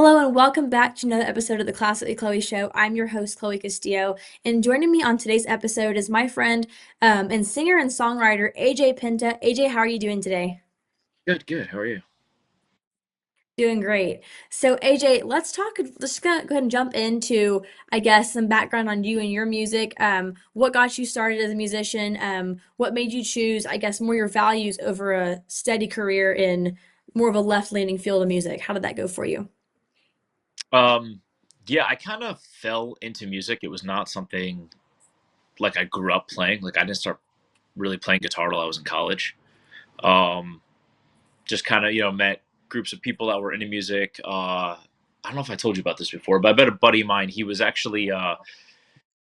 Hello and welcome back to another episode of the Classically Chloe Show. I'm your host, Chloe Castillo, and joining me on today's episode is my friend and singer and songwriter AJ Penta. AJ, how are you doing today? Good, good. How are you? Doing great. So AJ, let's go ahead and jump into, I guess, some background on you and your music. What got you started as a musician? What made you choose, I guess, more your values over a steady career in more of a left-leaning field of music? How did that go for you? Um, yeah, I kind of fell into music. It was not something like I grew up playing. Like I didn't start really playing guitar till I was in college. Um, just kind of met groups of people that were into music. I don't know if I told you about this before, but I bet a buddy of mine. He was actually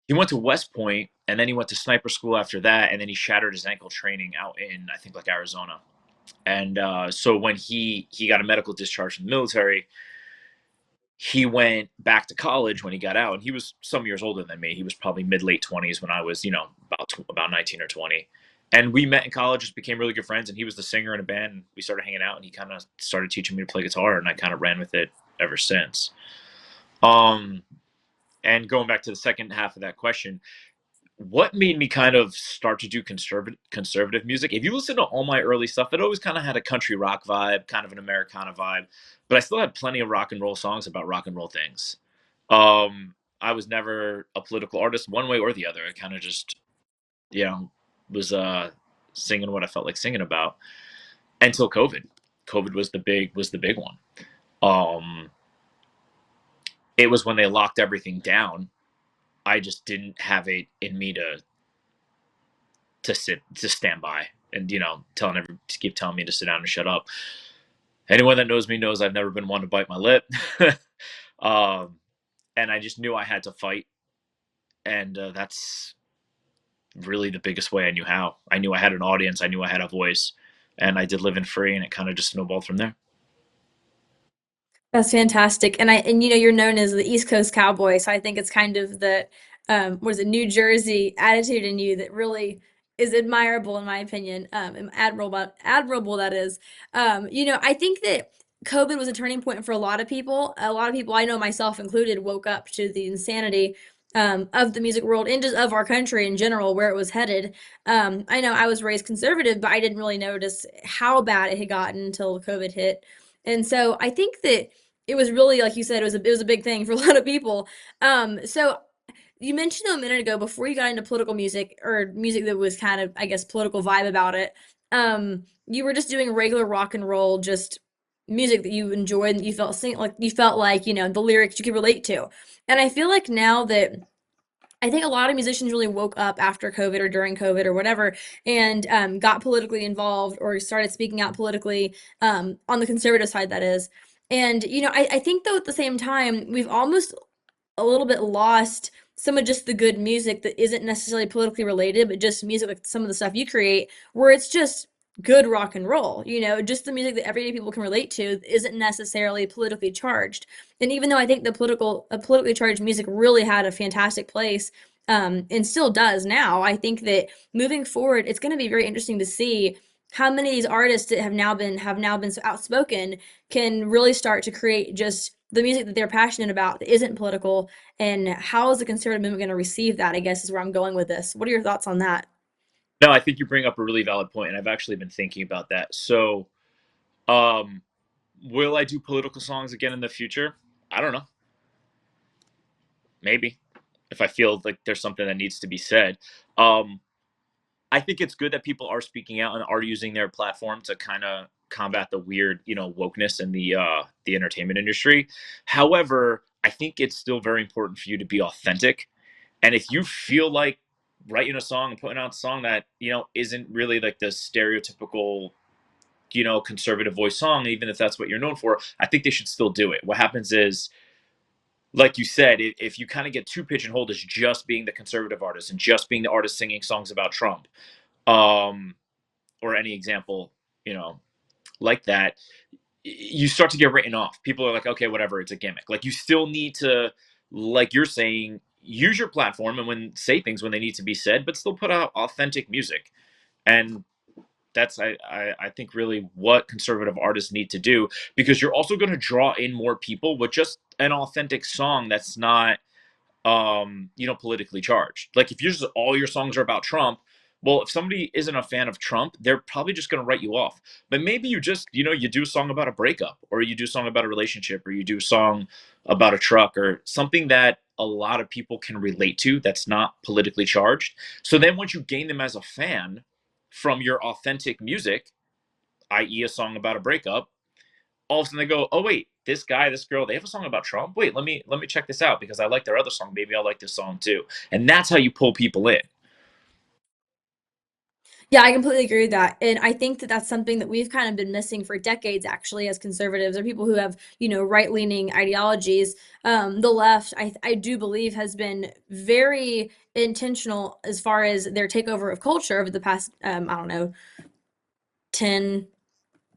he went to West Point and then he went to sniper school after that, and then he shattered his ankle training out in I think like Arizona. And so when he got a medical discharge from the military, he went back to college when he got out, and he was some years older than me. He was probably mid late 20s when I was, about 19 or 20. And we met in college, just became really good friends. And he was the singer in a band. And we started hanging out, and he kind of started teaching me to play guitar, and I kind of ran with it ever since. Um, and going back to the second half of that question, what made me kind of start to do conservative music? If you listen to all my early stuff, it always kind of had a country rock vibe, kind of an Americana vibe, but I still had plenty of rock and roll songs about rock and roll things. I was never a political artist one way or the other. I kind of just, you know, was singing what I felt like singing about until COVID. COVID was the big one. Um, it was when they locked everything down. I just didn't have it in me to stand by and to keep telling me to sit down and shut up. Anyone that knows me knows I've never been one to bite my lip. um, and I just knew I had to fight, and that's really the biggest way I knew how. I knew I had an audience, I knew I had a voice, and I did Living Free, and it kind of just snowballed from there. That's fantastic. And you're known as the East Coast Cowboy, so I think it's kind of the what is it, New Jersey attitude in you that really is admirable in my opinion. And admirable that is. I think that COVID was a turning point for a lot of people. A lot of people, I know myself included, woke up to the insanity of the music world and just of our country in general, where it was headed. I know I was raised conservative, but I didn't really notice how bad it had gotten until COVID hit. And so I think that it was really, like you said, it was a big thing for a lot of people. So you mentioned a minute ago before you got into political music or music that was kind of, I guess, political vibe about it. You were just doing regular rock and roll, just music that you enjoyed and you felt like the lyrics you could relate to. And I feel like now that I think a lot of musicians really woke up after COVID or during COVID or whatever and got politically involved or started speaking out politically on the conservative side, that is. And, I think though at the same time, we've almost a little bit lost some of just the good music that isn't necessarily politically related, but just music like some of the stuff you create, where it's just good rock and roll, just the music that everyday people can relate to isn't necessarily politically charged. And even though I think politically charged music really had a fantastic place, and still does now, I think that moving forward, it's going to be very interesting to see how many of these artists that have now been so outspoken can really start to create just the music that they're passionate about that isn't political, and how is the conservative movement going to receive that, I guess, is where I'm going with this. What are your thoughts on that? No, I think you bring up a really valid point, and I've actually been thinking about that. So, um, will I do political songs again in the future? I don't know. Maybe if I feel like there's something that needs to be said. Um, I think it's good that people are speaking out and are using their platform to kind of combat the weird, wokeness in the entertainment industry. However, I think it's still very important for you to be authentic. And if you feel like writing a song and putting out a song that isn't really like the stereotypical conservative voice song, even if that's what you're known for, I think they should still do it. What happens is, like you said, if you kind of get too pigeonholed as just being the conservative artist and just being the artist singing songs about Trump, um, or any example, you know, like that, you start to get written off. People are like, okay, whatever, it's a gimmick. Like you still need to, like you're saying, use your platform and when say things when they need to be said, but still put out authentic music. And That's I think really what conservative artists need to do, because you're also going to draw in more people with just an authentic song that's not politically charged. Like if you're just all your songs are about Trump, well, if somebody isn't a fan of Trump, they're probably just going to write you off. But maybe you just, you do a song about a breakup, or you do a song about a relationship, or you do a song about a truck, or something that a lot of people can relate to that's not politically charged. So then once you gain them as a fan from your authentic music, i.e., a song about a breakup, all of a sudden they go, "Oh wait, this guy, this girl, they have a song about Trump. Wait, let me check this out because I like their other song. Maybe I'll like this song too." And that's how you pull people in. Yeah, I completely agree with that. And I think that that's something that we've kind of been missing for decades, actually, as conservatives or people who have, right-leaning ideologies. The left, I do believe, has been very intentional as far as their takeover of culture over the past, I don't know, 10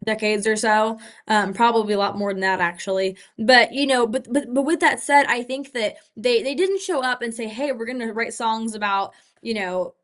decades or so. Probably a lot more than that, actually. But, but with that said, I think that they didn't show up and say, hey, we're going to write songs about, you know,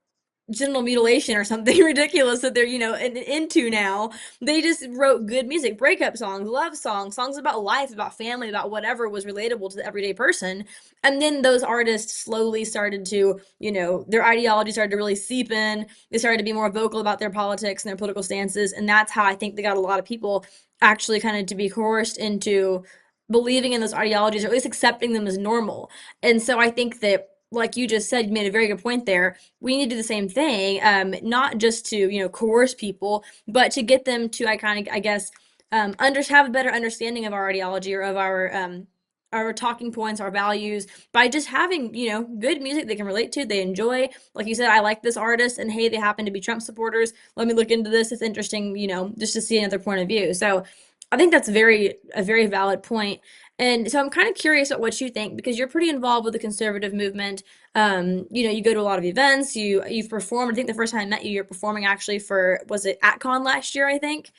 genital mutilation or something ridiculous that they're into now. They just wrote good music, breakup songs, love songs, songs about life, about family, about whatever was relatable to the everyday person. And then those artists slowly started to, their ideology started to really seep in. They started to be more vocal about their politics and their political stances, and that's how I think they got a lot of people actually kind of to be coerced into believing in those ideologies, or at least accepting them as normal. And so I think that, like you just said, you made a very good point there. We need to do the same thing, not just to coerce people, but to get them to, I guess, have a better understanding of our ideology, or of our talking points, our values, by just having good music they can relate to, they enjoy. Like you said, I like this artist, and hey, they happen to be Trump supporters. Let me look into this. It's interesting, just to see another point of view. So I think that's a very valid point. And so I'm kind of curious at what you think, because you're pretty involved with the conservative movement. You go to a lot of events. You've performed. I think the first time I met you, you're performing actually for, was it AtCon last year, I think.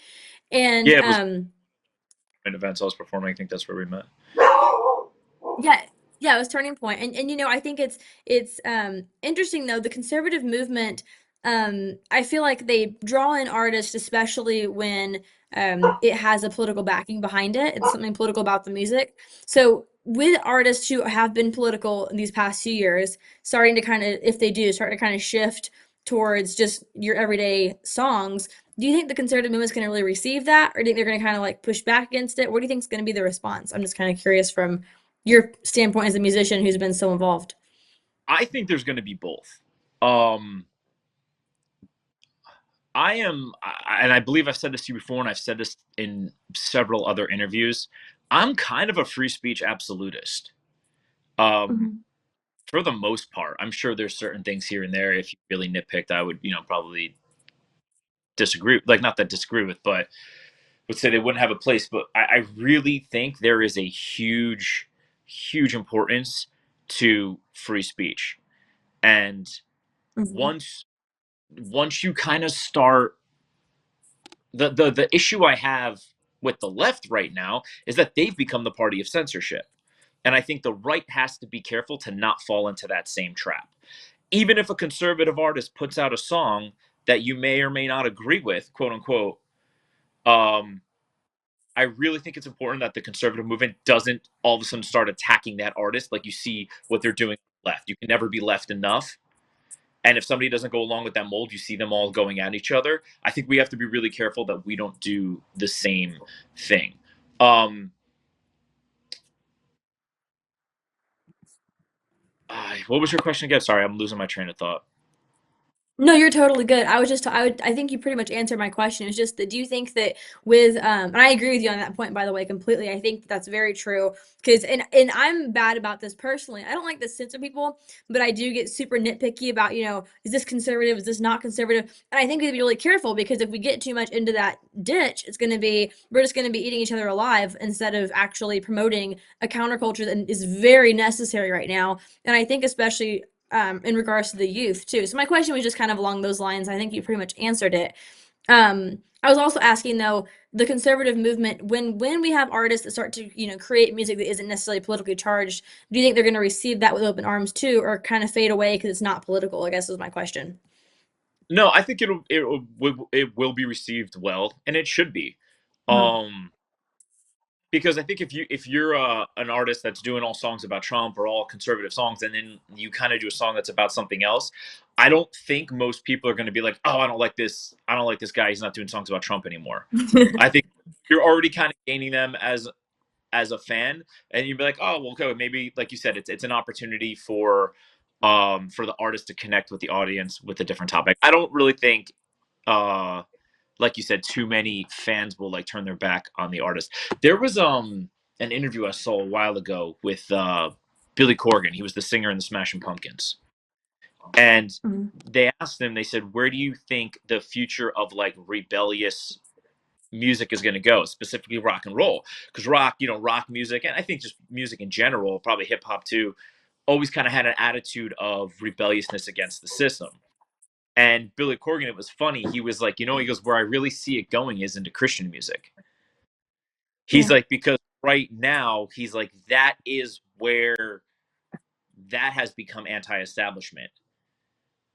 And Yeah, it was an event I was performing. I think that's where we met. yeah, yeah, it was Turning Point. And I think it's interesting though, the conservative movement, I feel like they draw in artists, especially when it has a political backing behind it. It's something political about the music. So with artists who have been political in these past few years, starting to kind of, if they do, start to kind of shift towards just your everyday songs, do you think the conservative movement is going to really receive that, or do you think they're going to kind of like push back against it? What do you think is going to be the response? I'm just kind of curious from your standpoint as a musician who's been so involved. I think there's going to be both. Um, and I believe I've said this to you before, and I've said this in several other interviews. I'm kind of a free speech absolutist. Um, Mhm. for the most part, I'm sure there's certain things here and there. If you really nitpicked, I would, probably disagree. Like, not that disagree with, but would say they wouldn't have a place. But I really think there is a huge, huge importance to free speech. And Mhm. once once you kind of start, the issue I have with the left right now is that they've become the party of censorship. And I think the right has to be careful to not fall into that same trap. Even if a conservative artist puts out a song that you may or may not agree with, quote unquote, um, I really think it's important that the conservative movement doesn't all of a sudden start attacking that artist like you see what they're doing left. You can never be left enough. And if somebody doesn't go along with that mold, you see them all going at each other. I think we have to be really careful that we don't do the same thing. Um, what was your question again? Sorry, I'm losing my train of thought. No, you're totally good. I think you pretty much answered my question. It's just that, do you think that with, and I agree with you on that point, by the way, completely. I think that's very true. Because, and I'm bad about this personally. I don't like to censor people, but I do get super nitpicky about, is this conservative? Is this not conservative? And I think we have to be really careful, because if we get too much into that ditch, we're just going to be eating each other alive instead of actually promoting a counterculture that is very necessary right now. And I think especially in regards to the youth too. So my question was just kind of along those lines. I think you pretty much answered it. I was also asking though, the conservative movement, when we have artists that start to create music that isn't necessarily politically charged, do you think they're going to receive that with open arms too, or kind of fade away because it's not political? I guess is my question. No, I think it will be received well, and it should be. Uh-huh. Um, because I think if you're an artist that's doing all songs about Trump or all conservative songs, and then you kind of do a song that's about something else, I don't think most people are going to be like, "Oh, I don't like this. I don't like this guy. He's not doing songs about Trump anymore." I think you're already kind of gaining them as a fan, and you'd be like, "Oh, well, okay, maybe like you said, it's an opportunity for the artist to connect with the audience with a different topic." I don't really think uh like you said, too many fans will like turn their back on the artist. There was an interview I saw a while ago with Billy Corgan. He was the singer in the Smashing Pumpkins. And Mhm. they asked him, they said, "Where do you think the future of like rebellious music is going to go, specifically rock and roll?" Because rock, rock music, and I think just music in general, probably hip hop too, always kind of had an attitude of rebelliousness against the system. And Billy Corgan, it was funny. He was like, he goes, "Where I really see it going is into Christian music." He's Yeah. like, because right now, he's like, that is where that has become anti-establishment.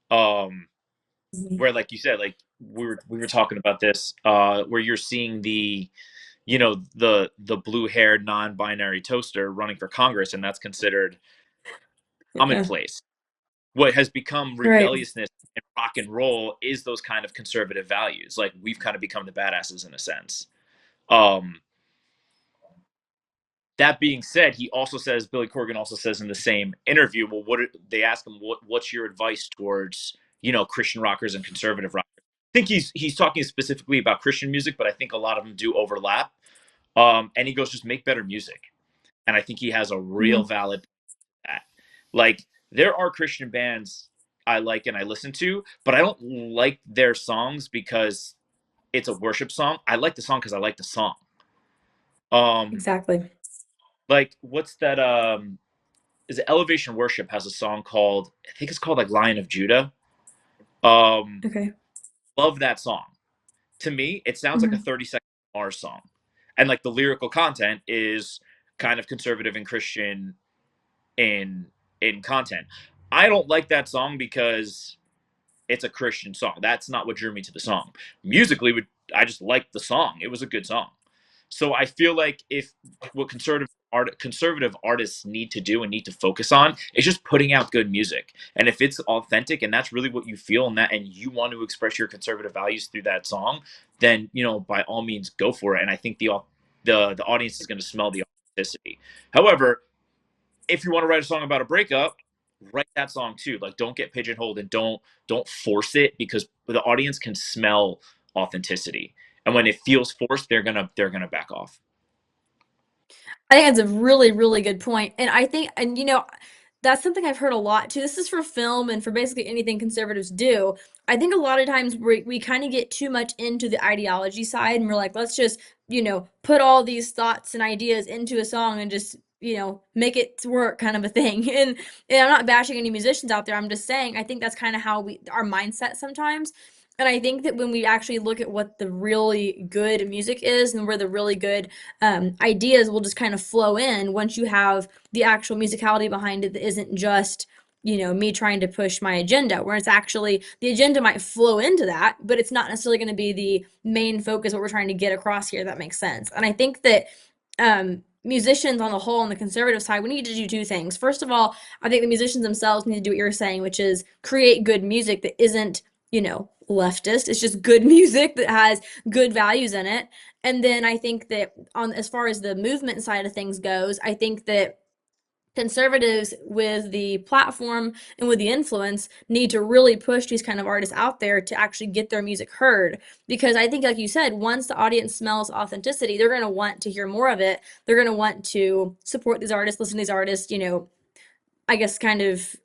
Um, Mhm. where, like you said, like we were talking about this, where you're seeing the blue-haired non-binary toaster running for Congress, and that's considered Yeah. commonplace. What has become Right. rebelliousness in rock and roll is those kind of conservative values. Like we've kind of become the badasses in a sense. Um, that being said, he also says Billy Corgan also says in the same interview, well, they ask him what's your advice towards Christian rockers and conservative rockers. I think he's talking specifically about Christian music, but I think a lot of them do overlap. And he goes, just make better music, and I think he has a real Mhm. valid at. Like there are Christian bands I like and I listen to, but I don't like their songs because it's a worship song. I like the song because I like the song. Um, Exactly. like what's that? Is it Elevation Worship has a song called, I think it's called like Lion of Judah. Um, Okay. love that song. To me, it sounds like a Mhm. 30-second Mars song, and like the lyrical content is kind of conservative and Christian in content. I don't like that song because it's a Christian song. That's not what drew me to the song. Musically, I just liked the song. It was a good song. So I feel like if what conservative artists need to do and need to focus on is just putting out good music. And if it's authentic and that's really what you feel and you want to express your conservative values through that song, then by all means go for it. And I think the audience is going to smell the authenticity. However, if you want to write a song about a breakup, write that song too. Like don't get pigeonholed and don't force it because the audience can smell authenticity. And when it feels forced, they're gonna back off. I think that's a really, really good point. And I think, and that's something I've heard a lot too. This is for film and for basically anything conservatives do. I think a lot of times we kind of get too much into the ideology side and we're like, let's just, put all these thoughts and ideas into a song and just, make it work kind of a thing. And I'm not bashing any musicians out there. I'm just saying, I think that's kind of how our mindset sometimes. And I think that when we actually look at what the really good music is and where the really good ideas will just kind of flow in once you have the actual musicality behind it that isn't just me trying to push my agenda, where it's actually the agenda might flow into that, but it's not necessarily going to be the main focus what we're trying to get across here. That makes sense. And I think that musicians on the whole on the conservative side, we need to do two things. First of all, I think the musicians themselves need to do what you're saying, which is create good music that isn't leftist. It's just good music that has good values in it. And then I think that on as far as the movement side of things goes, I think that conservatives with the platform and with the influence need to really push these kind of artists out there to actually get their music heard, because I think like you said, once the audience smells authenticity, they're going to want to hear more of it. They're going to want to support these artists, listen to these artists, I guess kind of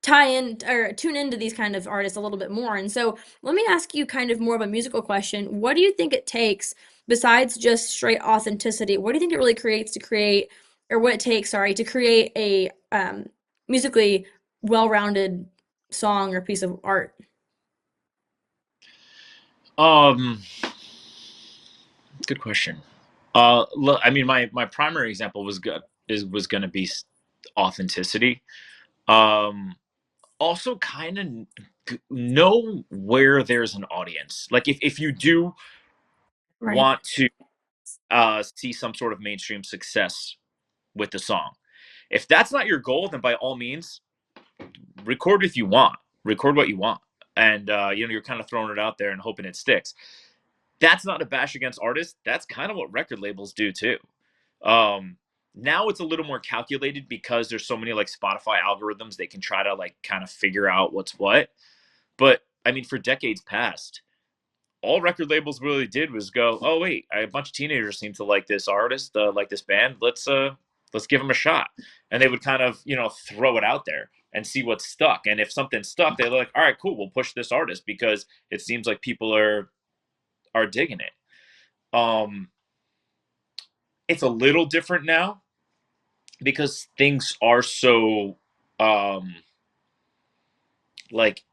tie in or tune into these kind of artists a little bit more. And so let me ask you kind of more of a musical question. What do you think it takes besides just straight authenticity? What do you think it really creates to create, or what it takes, sorry, to create a musically well-rounded song or piece of art? Um, good question. Look, I mean, my primary example was going to be authenticity. Um, also kind of know where there's an audience. Like if you do Right. want to see some sort of mainstream success with the song, if that's not your goal, then by all means, record if you want, record what you want, and you're kind of throwing it out there and hoping it sticks. That's not a bash against artists. That's kind of what record labels do too. Um, Now it's a little more calculated because there's so many like Spotify algorithms they can try to like kind of figure out what's what. But I mean, for decades past, all record labels really did was go, "Oh wait, a bunch of teenagers seem to like this artist, like this band. Let's give them a shot." And they would kind of throw it out there and see what stuck. And if something stuck, they're like, "All right, cool, we'll push this artist because it seems like people are digging it." Um, it's a little different now because things are so um, like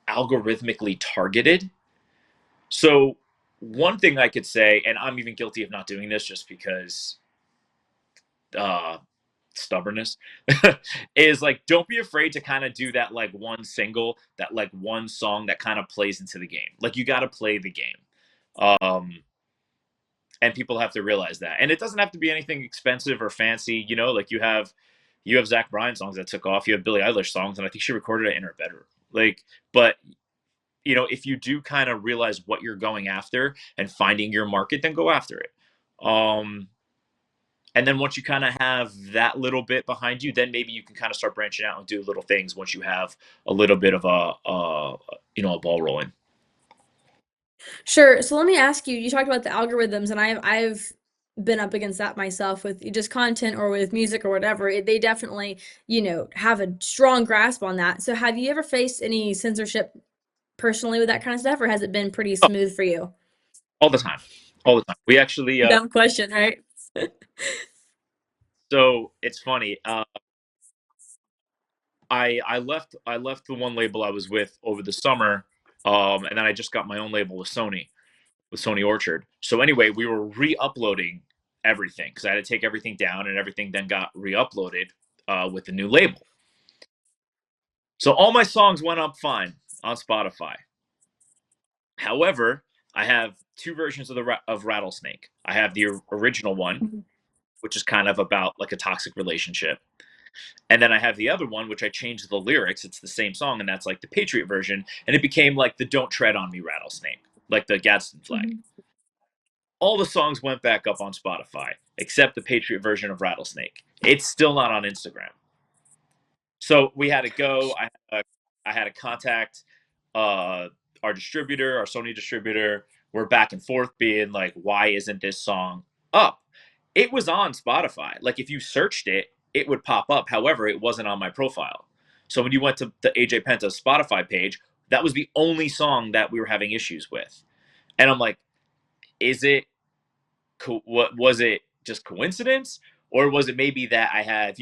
algorithmically targeted. So one thing I could say, and I'm even guilty of not doing this just because uh, stubbornness, is like don't be afraid to kind of do that like one single, that like one song that kind of plays into the game. Like you got to play the game. And people have to realize that. And it doesn't have to be anything expensive or fancy. Like you have Zach Bryan songs that took off. You have Billie Eilish songs, and I think she recorded it in her bedroom. Like, but if you do kind of realize what you're going after and finding your market, then go after it. Um, and then once you kind of have that little bit behind you, then maybe you can kind of start branching out and do little things once you have a little bit of a ball rolling. Sure. So let me ask you, you talked about the algorithms, and I've been up against that myself with just content or with music or whatever. They definitely, have a strong grasp on that. So have you ever faced any censorship personally with that kind of stuff, or has it been pretty Oh, smooth for you? all the time, all the time. We actually, Dumb question, right? so it's funny. I left the one label I was with over the summer, and then I just got my own label with Sony Orchard. So anyway, we were re-uploading everything because I had to take everything down, and everything then got re-uploaded with the new label. So all my songs went up fine on Spotify. However, I have two versions of Rattlesnake. I have the original one, Mhm. which is kind of about like a toxic relationship. And then I have the other one, which I changed the lyrics. It's the same song, and that's like the Patriot version. And it became like the Don't Tread on Me Rattlesnake, like the Gadsden flag. Mhm. All the songs went back up on Spotify, except the Patriot version of Rattlesnake. It's still not on Instagram. So we had to go. I had to contact uh, our distributor, our Sony distributor. We're back and forth being like, why isn't this song up? It was on Spotify. Like if you searched it, it would pop up. However, it wasn't on my profile. So when you went to the AJ Penta Spotify page, that was the only song that we were having issues with. And I'm like, is it what was it just coincidence? Or was it maybe that I had,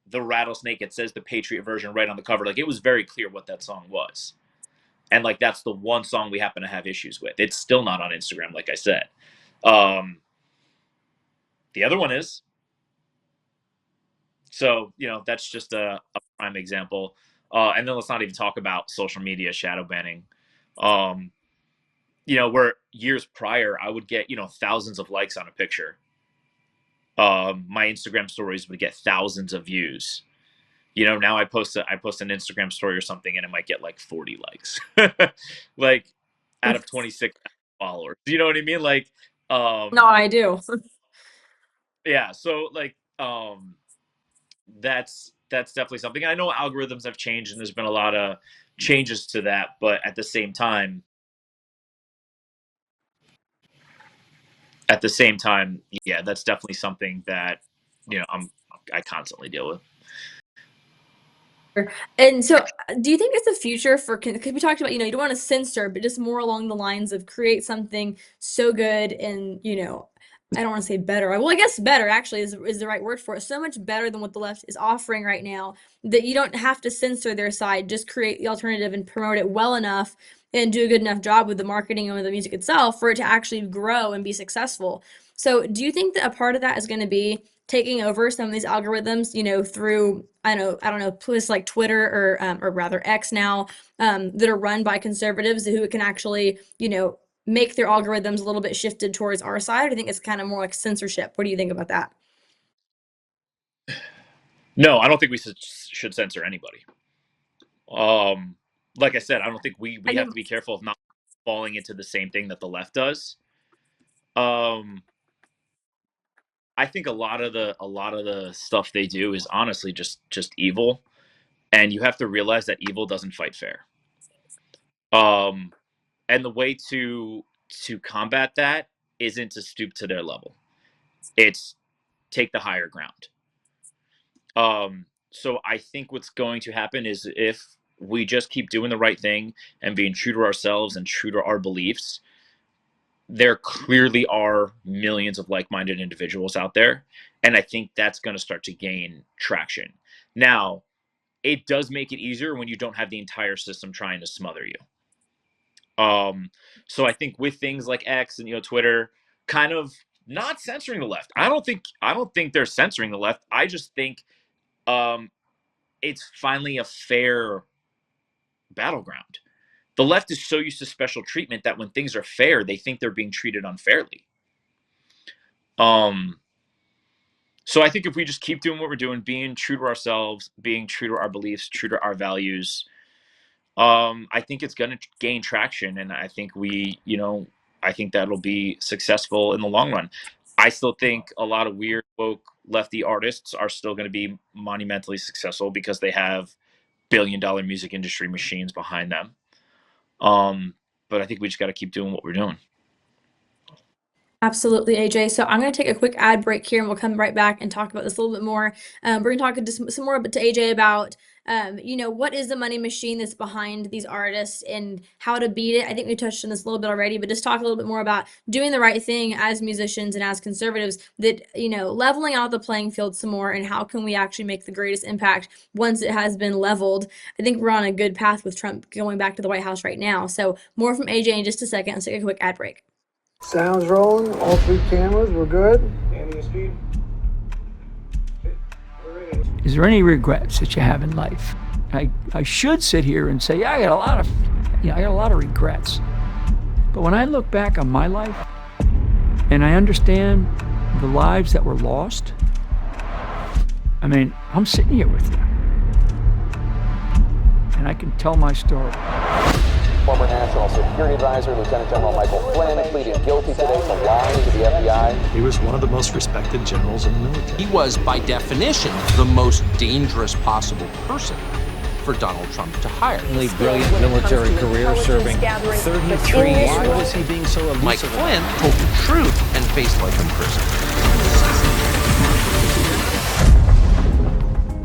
the Rattlesnake, it says the Patriot version right on the cover. Like it was very clear what that song was. And like that's the one song we happen to have issues with. It's still not on Instagram, like I said. Um, the other one is. So, that's just a prime example. And then let's not even talk about social media shadow banning. Um, where years prior I would get, thousands of likes on a picture. My Instagram stories would get thousands of views. Now I post an Instagram story or something and it might get like 40 likes. Like out of 26 followers. You know what I mean? Like No, um I do. yeah, so like that's definitely something. I know algorithms have changed and there's been a lot of changes to that, but at the same time, yeah, that's definitely something that I constantly deal with. And so, do you think it's the future for, because we talked about, you don't want to censor, but just more along the lines of create something so good and, I don't want to say better. Well, I guess better actually is the right word for it. So much better than what the left is offering right now that you don't have to censor their side. Just create the alternative and promote it well enough and do a good enough job with the marketing and with the music itself for it to actually grow and be successful. So, do you think that a part of that is going to be taking over some of these algorithms, through I don't know, places like Twitter or rather X now, that are run by conservatives who can actually, make their algorithms a little bit shifted towards our side. I think it's kind of more like censorship. What do you think about that? No, I don't think we should censor anybody. Um, like I said, I don't think we I have think to be careful of not falling into the same thing that the left does. Um, I think a lot of the stuff they do is honestly just evil, and you have to realize that evil doesn't fight fair. Um, and the way to combat that isn't to stoop to their level. It's take the higher ground. So I think what's going to happen is if we just keep doing the right thing and being true to ourselves and true to our beliefs, there clearly are millions of like-minded individuals out there, and I think that's going to start to gain traction. Now, it does make it easier when you don't have the entire system trying to smother you. Um, so I think with things like X and Twitter, kind of not censoring the left. I don't think they're censoring the left. I just think um, it's finally a fair battleground. The left is so used to special treatment that when things are fair, they think they're being treated unfairly. Um, so I think if we just keep doing what we're doing, being true to ourselves, being true to our beliefs, true to our values, I think it's going to gain traction, and I think that'll be successful in the long run. I still think a lot of weird woke lefty artists are still going to be monumentally successful because they have billion-dollar music industry machines behind them. Um, but I think we just got to keep doing what we're doing. Absolutely, AJ. So I'm going to take a quick ad break here and we'll come right back and talk about this a little bit more. We're going to talk just some more to AJ about, what is the money machine that's behind these artists and how to beat it. I think we touched on this a little bit already, but just talk a little bit more about doing the right thing as musicians and as conservatives that, leveling out the playing field some more and how can we actually make the greatest impact once it has been leveled. I think we're on a good path with Trump going back to the White House right now. So more from AJ in just a second. Let's take a quick ad break. Sounds rolling. All three cameras. We're good. Is there any regrets that you have in life? I should sit here and say, yeah, I got a lot of regrets. But when I look back on my life and I understand the lives that were lost, I mean, I'm sitting here with you. And I can tell my story. Former National Security Advisor Lieutenant General Michael Flynn pleaded guilty today to lying to the FBI. He was one of the most respected generals in the military. He was, by definition, the most dangerous possible person for Donald Trump to hire. Really brilliant military career, serving 33 years. Why was he being so elusive? Mike Flynn told the truth and faced life in prison.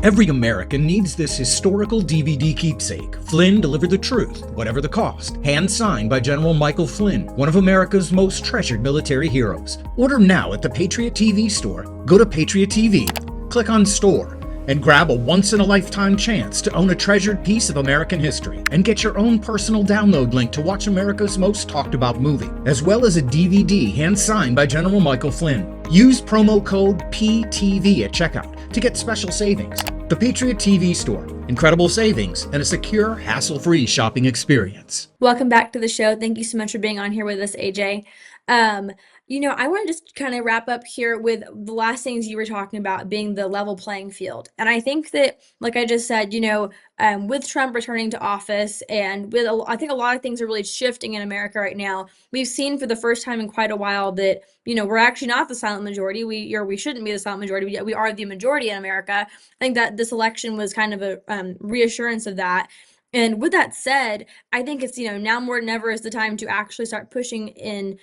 Every American needs this historical DVD keepsake. Flynn delivered the truth, whatever the cost. Hand signed by General Michael Flynn, one of America's most treasured military heroes. Order now at the Patriot TV store. Go to Patriot TV, click on Store, and grab a once-in-a-lifetime chance to own a treasured piece of American history. And get your own personal download link to watch America's most talked-about movie, as well as a DVD hand-signed by General Michael Flynn. Use promo code PTV at checkout to get special savings. The Patriot TV store. Incredible savings and a secure, hassle-free shopping experience. Welcome back to the show. Thank you so much for being on here with us, AJ. I want to just kind of wrap up here with the last things you were talking about being the level playing field. And I think that, like I just said, with Trump returning to office and I think a lot of things are really shifting in America right now. We've seen for the first time in quite a while that, we're actually not the silent majority. We shouldn't be the silent majority. We are the majority in America. I think that this election was kind of a reassurance of that. And with that said, I think it's, now more than ever is the time to actually start pushing in,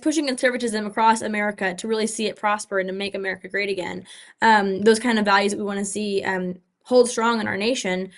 pushing conservatism across America to really see it prosper and to make America great again. Those kind of values that we want to see hold strong in our nation.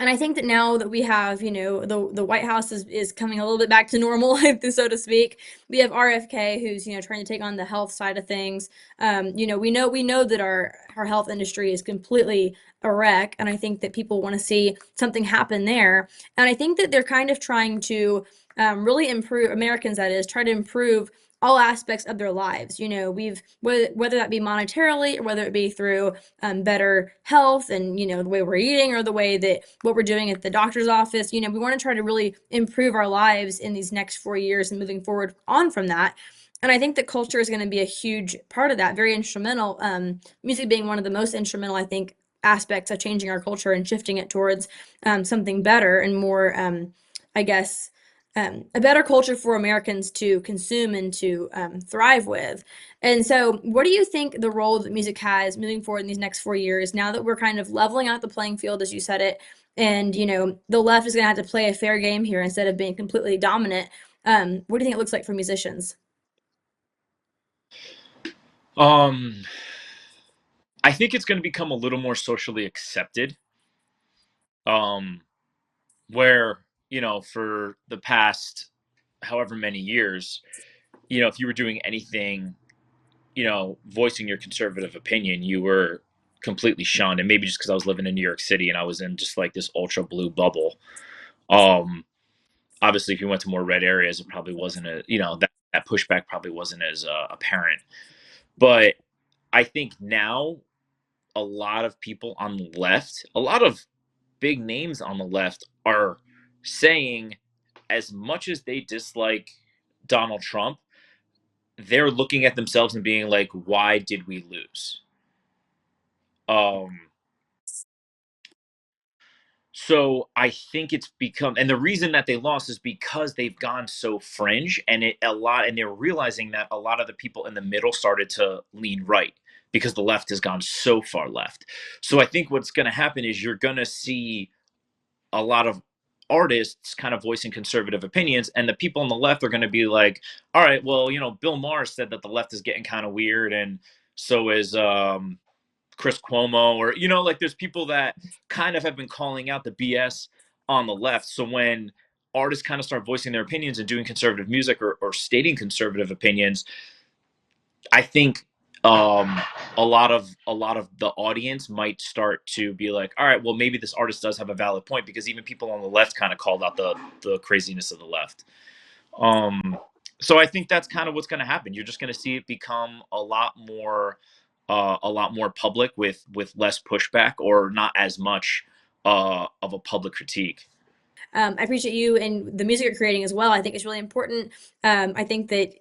And I think that now that we have, the White House is coming a little bit back to normal, so to speak. We have RFK who's, trying to take on the health side of things. We know that our health industry is completely a wreck, and I think that people want to see something happen there. And I think that they're kind of trying to really improve, Americans that is, try to improve all aspects of their lives. You know, whether that be monetarily or whether it be through better health and, you know, the way we're eating or the way that what we're doing at the doctor's office. You know, we want to try to really improve our lives in these next 4 years and moving forward on from that. And I think that culture is going to be a huge part of that, very instrumental. Music being one of the most instrumental, I think, aspects of changing our culture and shifting it towards something better and more, I guess, a better culture for Americans to consume and to thrive with. And so, what do you think the role that music has moving forward in these next 4 years, now that we're kind of leveling out the playing field, as you said it, and, you know, the left is going to have to play a fair game here instead of being completely dominant? What do you think it looks like for musicians? Um, I think it's going to become a little more socially accepted. Um, where, you know, for the past however many years, you know, if you were doing anything, you know, voicing your conservative opinion, you were completely shunned. And maybe just because I was living in New York City and I was in just like this ultra blue bubble. Um, Obviously, if you went to more red areas, it probably wasn't a, you know, that pushback probably wasn't as apparent. But I think now a lot of people on the left, a lot of big names on the left are saying, as much as they dislike Donald Trump, they're looking at themselves and being like, why did we lose? Um, so I think it's become, and the reason that they lost is because they've gone so fringe, and and they're realizing that a lot of the people in the middle started to lean right because the left has gone so far left. So I think what's going to happen is you're going to see a lot of artists kind of voicing conservative opinions, and the people on the left are going to be like, all right, well, you know, Bill Maher said that the left is getting kind of weird, and so is Chris Cuomo, or, you know, like there's people that kind of have been calling out the BS on the left. So when artists kind of start voicing their opinions and doing conservative music, or stating conservative opinions, I think um a lot of the audience might start to be like, all right, well, maybe this artist does have a valid point, because even people on the left kind of called out the craziness of the left. So I think that's kind of what's going to happen. You're just going to see it become a lot more public, with less pushback, or not as much of a public critique. I appreciate you and the music you're creating as well. I think it's really important. I think that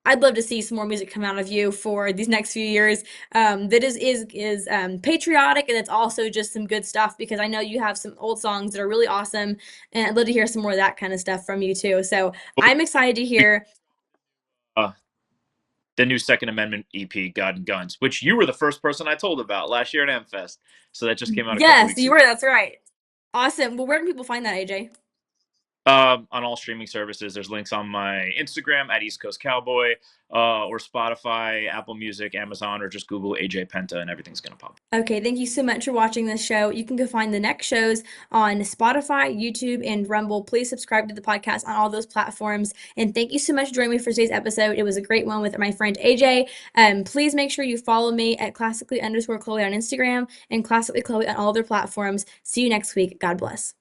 I'd love to see some more music come out of you for these next few years. That is patriotic, and it's also just some good stuff, because I know you have some old songs that are really awesome, and I'd love to hear some more of that kind of stuff from you too. So I'm excited to hear. uh, the new Second Amendment EP, God and Guns, which you were the first person I told about last year at Amfest. So that just came out a couple Yes, weeks you ago. were. That's right. Awesome. Well, where can people find that, AJ? On all streaming services. There's links on my Instagram at East Coast Cowboy, or Spotify, Apple Music, Amazon, or just Google AJ Penta, and everything's going to pop. Okay, thank you so much for watching this show. You can go find the next shows on Spotify, YouTube, and Rumble. Please subscribe to the podcast on all those platforms. And thank you so much for joining me for today's episode. It was a great one with my friend AJ. Please make sure you follow me at classically_Chloe on Instagram and classically Chloe on all other platforms. See you next week. God bless.